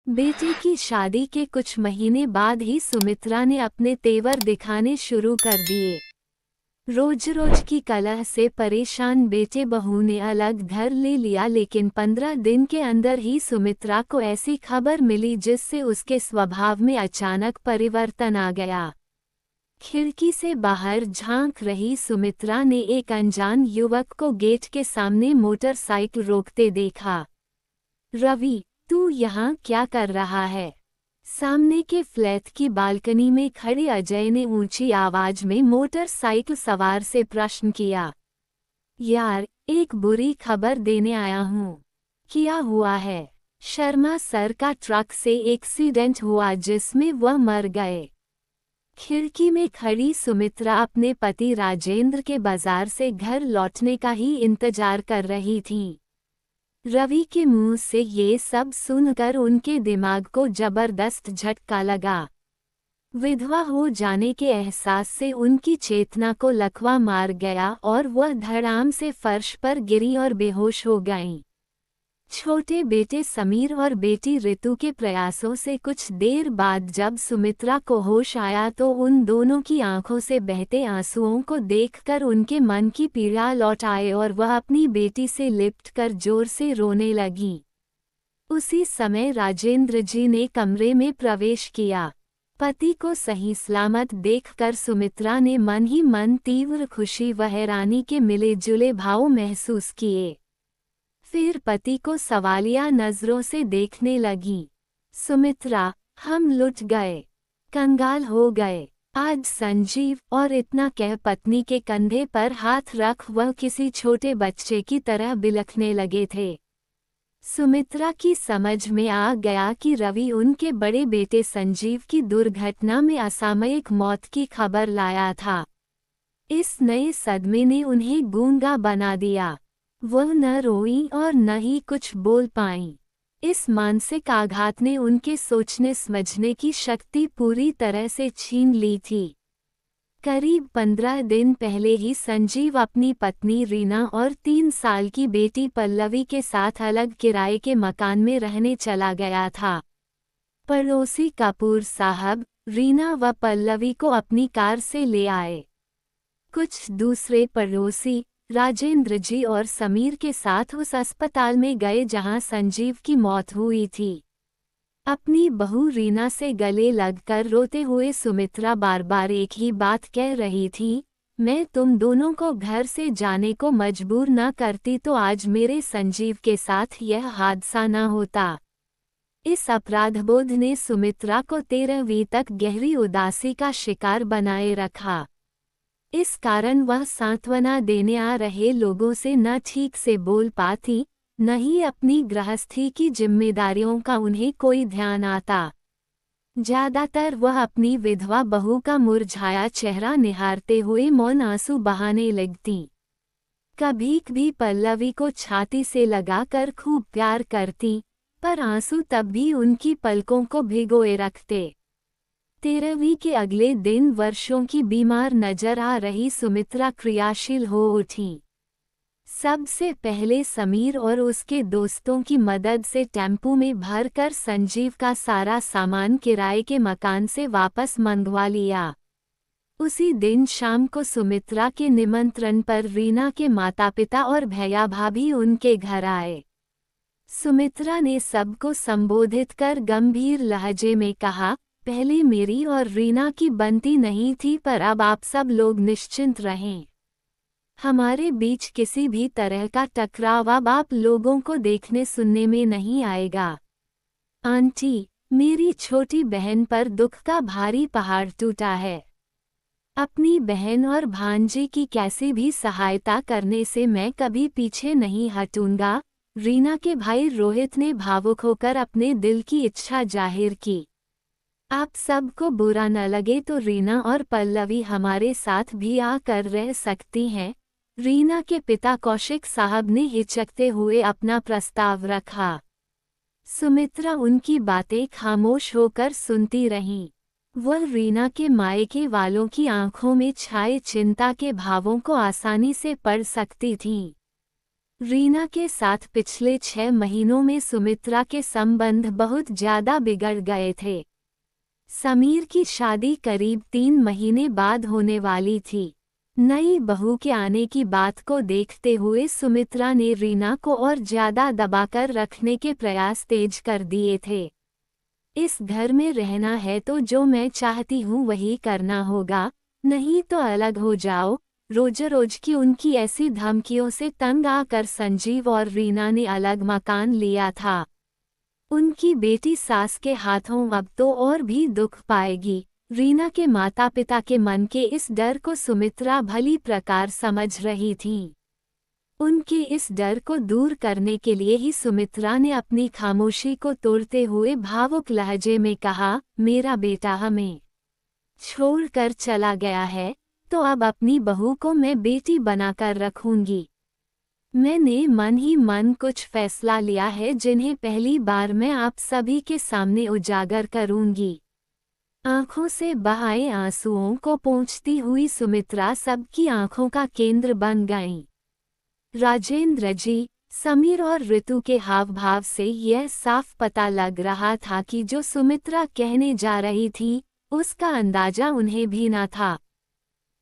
बेटे की शादी के कुछ महीने बाद ही सुमित्रा ने अपने तेवर दिखाने शुरू कर दिए। रोज रोज की कलह से परेशान बेटे बहू ने अलग घर ले लिया, लेकिन 15 दिन के अंदर ही सुमित्रा को ऐसी खबर मिली जिससे उसके स्वभाव में अचानक परिवर्तन आ गया। खिड़की से बाहर झांक रही सुमित्रा ने एक अनजान युवक को गेट के सामने मोटरसाइकिल रोकते देखा। रवि, तू यहाँ क्या कर रहा है? सामने के फ्लैट की बालकनी में खड़े अजय ने ऊंची आवाज में मोटरसाइकिल सवार से प्रश्न किया। यार, एक बुरी खबर देने आया हूँ। क्या हुआ है? शर्मा सर का ट्रक से एक्सीडेंट हुआ जिसमें वह मर गए। खिड़की में खड़ी सुमित्रा अपने पति राजेंद्र के बाजार से घर लौटने का ही इंतजार कर रही थी। रवि के मुंह से ये सब सुनकर उनके दिमाग को जबरदस्त झटका लगा। विधवा हो जाने के एहसास से उनकी चेतना को लकवा मार गया और वह धड़ाम से फर्श पर गिरी और बेहोश हो गईं। छोटे बेटे समीर और बेटी ऋतु के प्रयासों से कुछ देर बाद जब सुमित्रा को होश आया तो उन दोनों की आंखों से बहते आंसुओं को देखकर उनके मन की पीड़ा लौट आए और वह अपनी बेटी से लिपटकर जोर से रोने लगी। उसी समय राजेंद्र जी ने कमरे में प्रवेश किया। पति को सही सलामत देखकर सुमित्रा ने मन ही मन तीव्र खुशी व हैरानी के मिले जुले भाव महसूस किए। फिर पति को सवालिया नजरों से देखने लगी। सुमित्रा, हम लुट गए, कंगाल हो गए। आज संजीव, और इतना कह पत्नी के कंधे पर हाथ रख वह किसी छोटे बच्चे की तरह बिलखने लगे थे। सुमित्रा की समझ में आ गया कि रवि उनके बड़े बेटे संजीव की दुर्घटना में असामयिक मौत की खबर लाया था। इस नए सदमे ने उन्हें गूंगा बना दिया। वह न रोई और न ही कुछ बोल पाईं। इस मानसिक आघात ने उनके सोचने समझने की शक्ति पूरी तरह से छीन ली थी। करीब 15 दिन पहले ही संजीव अपनी पत्नी रीना और 3 साल की बेटी पल्लवी के साथ अलग किराए के मकान में रहने चला गया था। पड़ोसी कपूर साहब रीना व पल्लवी को अपनी कार से ले आए। कुछ दूसरे पड़ोसी राजेंद्र जी और समीर के साथ उस अस्पताल में गए जहां संजीव की मौत हुई थी। अपनी बहू रीना से गले लगकर रोते हुए सुमित्रा बार बार एक ही बात कह रही थी, मैं तुम दोनों को घर से जाने को मजबूर न करती तो आज मेरे संजीव के साथ यह हादसा न होता। इस अपराधबोध ने सुमित्रा को 13वीं तक गहरी उदासी का शिकार बनाए रखा। इस कारण वह सांत्वना देने आ रहे लोगों से न ठीक से बोल पाती, न ही अपनी गृहस्थी की जिम्मेदारियों का उन्हें कोई ध्यान आता। ज्यादातर वह अपनी विधवा बहू का मुरझाया चेहरा निहारते हुए मौन आंसू बहाने लगती। कभी कभी पल्लवी को छाती से लगाकर खूब प्यार करती, पर आंसू तब भी उनकी पलकों को भिगोए रखते। 13वीं के अगले दिन वर्षों की बीमार नजर आ रही सुमित्रा क्रियाशील हो उठी। सबसे पहले समीर और उसके दोस्तों की मदद से टेम्पो में भरकर संजीव का सारा सामान किराए के मकान से वापस मंगवा लिया। उसी दिन शाम को सुमित्रा के निमंत्रण पर रीना के माता पिता और भैया भाभी उनके घर आए। सुमित्रा ने सबको संबोधित कर गंभीर लहजे में कहा, पहले मेरी और रीना की बनती नहीं थी, पर अब आप सब लोग निश्चिंत रहें। हमारे बीच किसी भी तरह का टकराव अब आप लोगों को देखने सुनने में नहीं आएगा। आंटी, मेरी छोटी बहन पर दुख का भारी पहाड़ टूटा है। अपनी बहन और भांजी की कैसी भी सहायता करने से मैं कभी पीछे नहीं हटूंगा। रीना के भाई रोहित ने भावुक होकर अपने दिल की इच्छा जाहिर की। आप सबको बुरा न लगे तो रीना और पल्लवी हमारे साथ भी आकर रह सकती हैं। रीना के पिता कौशिक साहब ने हिचकते हुए अपना प्रस्ताव रखा। सुमित्रा उनकी बातें खामोश होकर सुनती रहीं। वह रीना के मायके वालों की आंखों में छाए चिंता के भावों को आसानी से पढ़ सकती थीं। रीना के साथ पिछले 6 महीनों में सुमित्रा के संबंध बहुत ज्यादा बिगड़ गए थे। समीर की शादी करीब 3 महीने बाद होने वाली थी। नई बहू के आने की बात को देखते हुए सुमित्रा ने रीना को और ज्यादा दबाकर रखने के प्रयास तेज कर दिए थे। इस घर में रहना है तो जो मैं चाहती हूँ वही करना होगा, नहीं तो अलग हो जाओ। रोज रोज की उनकी ऐसी धमकियों से तंग आकर संजीव और रीना ने अलग मकान लिया था। उनकी बेटी सास के हाथों अब तो और भी दुख पाएगी। रीना के माता पिता के मन के इस डर को सुमित्रा भली प्रकार समझ रही थी। उनके इस डर को दूर करने के लिए ही सुमित्रा ने अपनी खामोशी को तोड़ते हुए भावुक लहजे में कहा, मेरा बेटा हमें छोड़कर चला गया है, तो अब अपनी बहू को मैं बेटी बनाकर रखूंगी। मैंने मन ही मन कुछ फैसला लिया है जिन्हें पहली बार मैं आप सभी के सामने उजागर करूंगी। आंखों से बहाए आंसुओं को पोंछती हुई सुमित्रा सबकी आंखों का केंद्र बन गईं। राजेंद्र जी, समीर और ऋतु के हाव भाव से यह साफ पता लग रहा था कि जो सुमित्रा कहने जा रही थी उसका अंदाजा उन्हें भी न था।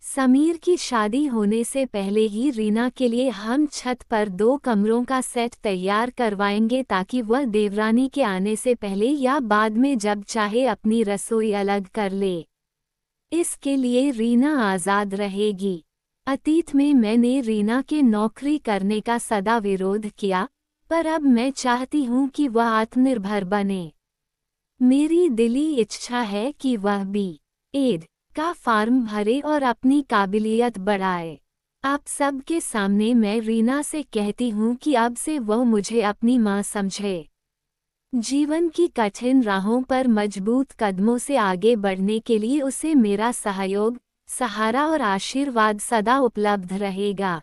समीर की शादी होने से पहले ही रीना के लिए हम छत पर 2 कमरों का सेट तैयार करवाएंगे ताकि वह देवरानी के आने से पहले या बाद में जब चाहे अपनी रसोई अलग कर ले। इसके लिए रीना आज़ाद रहेगी। अतीत में मैंने रीना के नौकरी करने का सदा विरोध किया, पर अब मैं चाहती हूँ कि वह आत्मनिर्भर बने। मेरी दिली इच्छा है कि वह B.Ed का फॉर्म भरे और अपनी काबिलियत बढ़ाए। आप सबके सामने मैं रीना से कहती हूँ कि अब से वह मुझे अपनी माँ समझे। जीवन की कठिन राहों पर मजबूत कदमों से आगे बढ़ने के लिए उसे मेरा सहयोग, सहारा और आशीर्वाद सदा उपलब्ध रहेगा।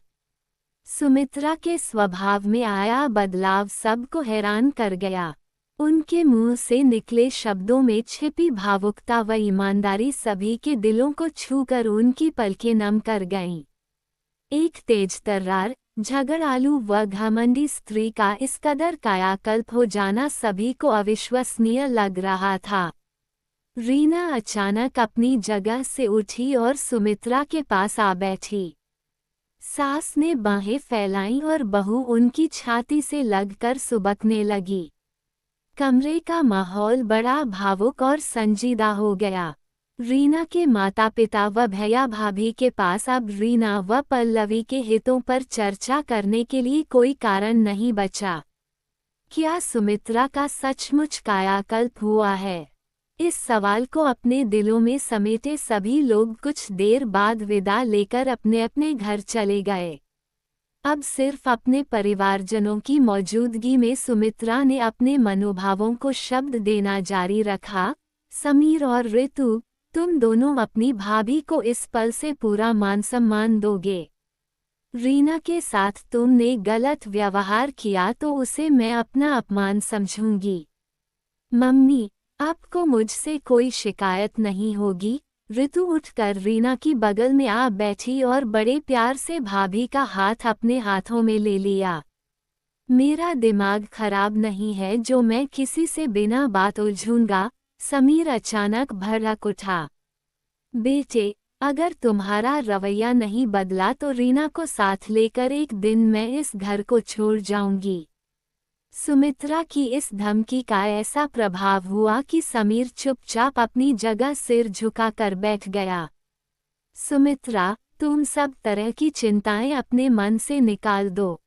सुमित्रा के स्वभाव में आया बदलाव सबको हैरान कर गया। उनके मुंह से निकले शब्दों में छिपी भावुकता व ईमानदारी सभी के दिलों को छूकर उनकी पलकें नम कर गईं। एक तेज तर्रार, झगड़ालू व घमंडी स्त्री का इस कदर कायाकल्प हो जाना सभी को अविश्वसनीय लग रहा था। रीना अचानक अपनी जगह से उठी और सुमित्रा के पास आ बैठी। सास ने बाहें फैलाईं और बहू उनकी छाती से लगकर सुबकने लगी। कमरे का माहौल बड़ा भावुक और संजीदा हो गया। रीना के माता पिता व भैया भाभी के पास अब रीना व पल्लवी के हितों पर चर्चा करने के लिए कोई कारण नहीं बचा। क्या सुमित्रा का सचमुच कायाकल्प हुआ है? इस सवाल को अपने दिलों में समेटे सभी लोग कुछ देर बाद विदा लेकर अपने अपने घर चले गए। अब सिर्फ अपने परिवारजनों की मौजूदगी में सुमित्रा ने अपने मनोभावों को शब्द देना जारी रखा। समीर और ऋतु, तुम दोनों अपनी भाभी को इस पल से पूरा मान सम्मान दोगे। रीना के साथ तुमने गलत व्यवहार किया तो उसे मैं अपना अपमान समझूंगी। मम्मी, आपको मुझसे कोई शिकायत नहीं होगी। ऋतु उठकर रीना की बगल में आ बैठी और बड़े प्यार से भाभी का हाथ अपने हाथों में ले लिया। मेरा दिमाग खराब नहीं है जो मैं किसी से बिना बात उलझूंगा। समीर अचानक भड़क उठा। बेटे, अगर तुम्हारा रवैया नहीं बदला तो रीना को साथ लेकर एक दिन मैं इस घर को छोड़ जाऊंगी। सुमित्रा की इस धमकी का ऐसा प्रभाव हुआ कि समीर चुपचाप अपनी जगह सिर झुकाकर बैठ गया। सुमित्रा, तुम सब तरह की चिंताएं अपने मन से निकाल दो।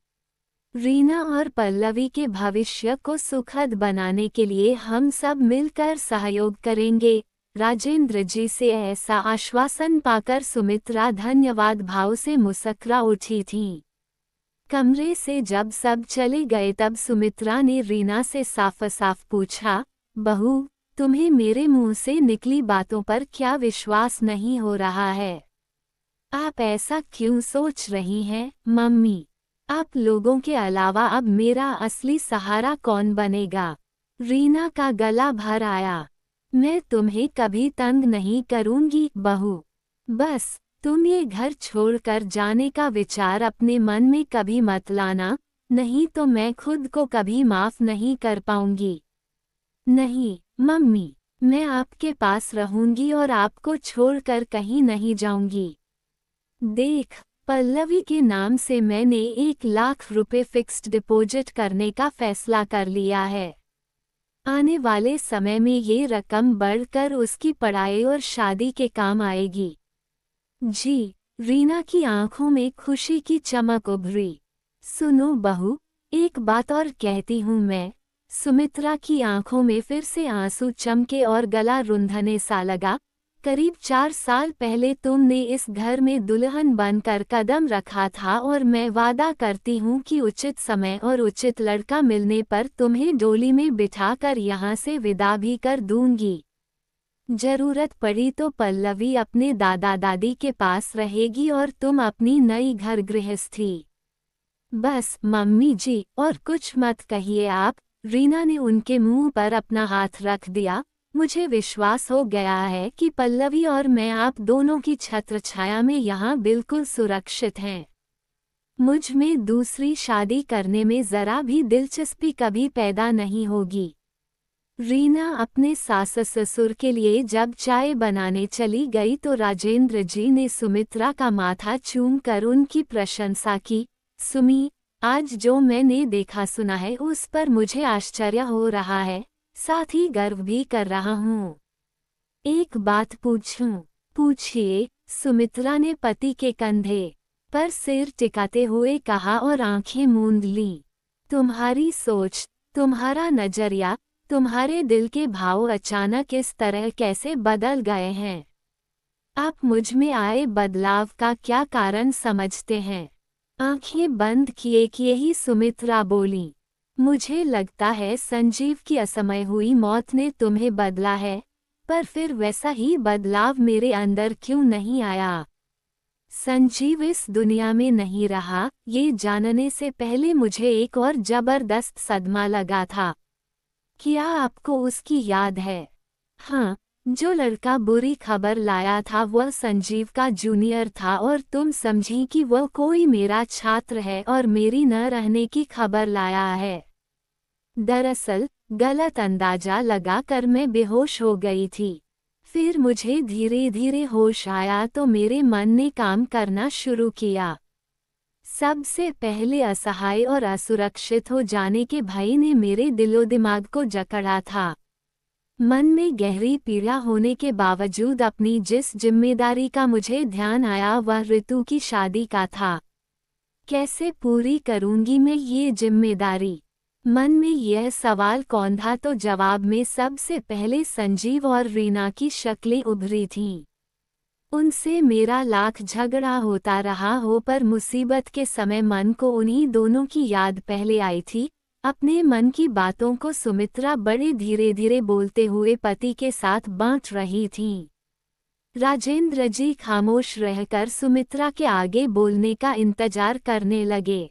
रीना और पल्लवी के भविष्य को सुखद बनाने के लिए हम सब मिलकर सहयोग करेंगे। राजेंद्र जी से ऐसा आश्वासन पाकर सुमित्रा धन्यवाद भाव से मुस्कुरा उठी थी। कमरे से जब सब चले गए तब सुमित्रा ने रीना से साफ साफ पूछा, बहू, तुम्हें मेरे मुंह से निकली बातों पर क्या विश्वास नहीं हो रहा है? आप ऐसा क्यों सोच रही हैं, मम्मी? आप लोगों के अलावा अब मेरा असली सहारा कौन बनेगा? रीना का गला भर आया। मैं तुम्हें कभी तंग नहीं करूंगी बहू। बस तुम ये घर छोड़कर जाने का विचार अपने मन में कभी मत लाना। नहीं तो मैं खुद को कभी माफ नहीं कर पाऊंगी। नहीं मम्मी, मैं आपके पास रहूंगी और आपको छोड़कर कहीं नहीं जाऊंगी। देख, पल्लवी के नाम से मैंने 1 लाख रुपए फिक्स्ड डिपॉजिट करने का फैसला कर लिया है। आने वाले समय में ये रकम बढ़कर उसकी पढ़ाई और शादी के काम आएगी। जी, रीना की आंखों में खुशी की चमक उभरी। सुनो बहू, एक बात और कहती हूँ मैं। सुमित्रा की आंखों में फिर से आंसू चमके और गला रुंधने सा लगा। करीब 4 साल पहले तुमने इस घर में दुल्हन बनकर कदम रखा था और मैं वादा करती हूँ कि उचित समय और उचित लड़का मिलने पर तुम्हें डोली में बिठाकर यहाँ से विदा भी कर दूंगी। जरूरत पड़ी तो पल्लवी अपने दादा दादी के पास रहेगी और तुम अपनी नई घर गृहस्थी। बस मम्मी जी, और कुछ मत कहिए आप। रीना ने उनके मुंह पर अपना हाथ रख दिया। मुझे विश्वास हो गया है कि पल्लवी और मैं आप दोनों की छत्रछाया में यहाँ बिल्कुल सुरक्षित हैं। मुझ में दूसरी शादी करने में जरा भी दिलचस्पी कभी पैदा नहीं होगी। रीना अपने सास ससुर के लिए जब चाय बनाने चली गई तो राजेंद्र जी ने सुमित्रा का माथा चूमकर उनकी प्रशंसा की। सुमी, आज जो मैंने देखा सुना है उस पर मुझे आश्चर्य हो रहा है, साथ ही गर्व भी कर रहा हूँ। एक बात पूछूं? पूछिए, सुमित्रा ने पति के कंधे पर सिर टिकाते हुए कहा और आंखें मूंद लीं। तुम्हारी सोच, तुम्हारा नजरिया, तुम्हारे दिल के भाव अचानक इस तरह कैसे बदल गए हैं? आप मुझ में आए बदलाव का क्या कारण समझते हैं? आंखें बंद किए किए ही सुमित्रा बोली। मुझे लगता है संजीव की असमय हुई मौत ने तुम्हें बदला है, पर फिर वैसा ही बदलाव मेरे अंदर क्यों नहीं आया? संजीव इस दुनिया में नहीं रहा, ये जानने से पहले मुझे एक और जबरदस्त सदमा लगा था। क्या आपको उसकी याद है? हाँ, जो लड़का बुरी खबर लाया था वह संजीव का जूनियर था और तुम समझी कि वह कोई मेरा छात्र है और मेरी न रहने की खबर लाया है। दरअसल गलत अंदाजा लगाकर मैं बेहोश हो गई थी। फिर मुझे धीरे धीरे होश आया तो मेरे मन ने काम करना शुरू किया। सबसे पहले असहाय और असुरक्षित हो जाने के भय ने मेरे दिलो दिमाग को जकड़ा था। मन में गहरी पीड़ा होने के बावजूद अपनी जिस जिम्मेदारी का मुझे ध्यान आया वह ऋतु की शादी का था। कैसे पूरी करूंगी मैं ये जिम्मेदारी? मन में यह सवाल कौंधा तो जवाब में सबसे पहले संजीव और रीना की शक्लें उभरी थीं। उनसे मेरा लाख झगड़ा होता रहा हो पर मुसीबत के समय मन को उन्हीं दोनों की याद पहले आई थी। अपने मन की बातों को सुमित्रा बड़े धीरे धीरे बोलते हुए पति के साथ बांट रही थीं। राजेंद्र जी खामोश रहकर सुमित्रा के आगे बोलने का इंतजार करने लगे।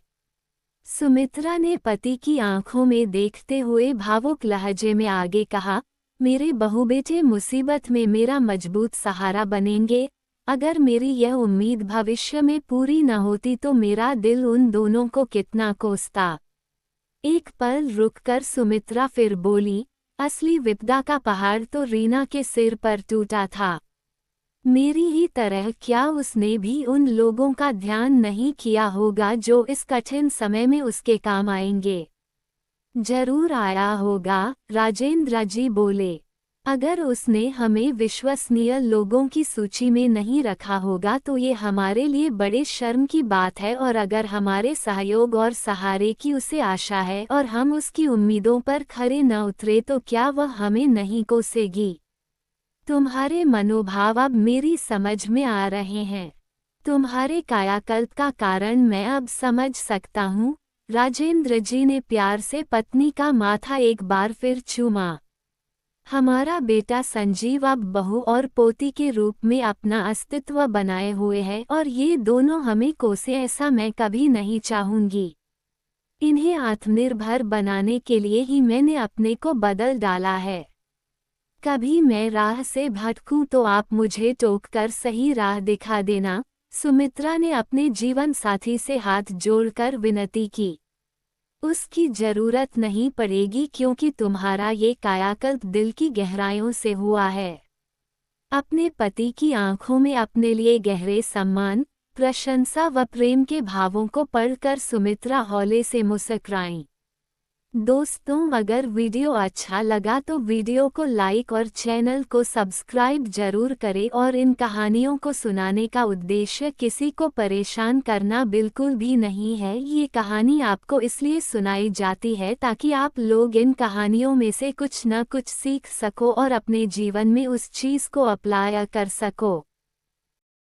सुमित्रा ने पति की आंखों में देखते हुए भावुक लहजे में आगे कहा, मेरे बहू बेटे मुसीबत में मेरा मजबूत सहारा बनेंगे। अगर मेरी यह उम्मीद भविष्य में पूरी न होती तो मेरा दिल उन दोनों को कितना कोसता। एक पल रुककर सुमित्रा फिर बोली, असली विपदा का पहाड़ तो रीना के सिर पर टूटा था। मेरी ही तरह क्या उसने भी उन लोगों का ध्यान नहीं किया होगा जो इस कठिन समय में उसके काम आएंगे? जरूर आया होगा, राजेंद्र जी बोले। अगर उसने हमें विश्वसनीय लोगों की सूची में नहीं रखा होगा तो ये हमारे लिए बड़े शर्म की बात है, और अगर हमारे सहयोग और सहारे की उसे आशा है और हम उसकी उम्मीदों पर खरे न उतरे तो क्या वह हमें नहीं कोसेगी? तुम्हारे मनोभाव अब मेरी समझ में आ रहे हैं। तुम्हारे कायाकल्प का कारण मैं अब समझ सकता हूँ। राजेंद्र जी ने प्यार से पत्नी का माथा एक बार फिर चूमा। हमारा बेटा संजीव अब बहू और पोती के रूप में अपना अस्तित्व बनाए हुए है और ये दोनों हमें कोसे ऐसा मैं कभी नहीं चाहूंगी। इन्हें आत्मनिर्भर बनाने के लिए ही मैंने अपने को बदल डाला है। कभी मैं राह से भटकूं तो आप मुझे टोककर सही राह दिखा देना। सुमित्रा ने अपने जीवन साथी से हाथ जोड़कर विनती की। उसकी जरूरत नहीं पड़ेगी क्योंकि तुम्हारा ये कायाकल्प दिल की गहराइयों से हुआ है। अपने पति की आंखों में अपने लिए गहरे सम्मान, प्रशंसा व प्रेम के भावों को पढ़कर सुमित्रा हौले से मुस्कुराईं। दोस्तों, अगर वीडियो अच्छा लगा तो वीडियो को लाइक और चैनल को सब्सक्राइब जरूर करें। और इन कहानियों को सुनाने का उद्देश्य किसी को परेशान करना बिल्कुल भी नहीं है। ये कहानी आपको इसलिए सुनाई जाती है ताकि आप लोग इन कहानियों में से कुछ न कुछ सीख सको और अपने जीवन में उस चीज़ को अप्लाई कर सको।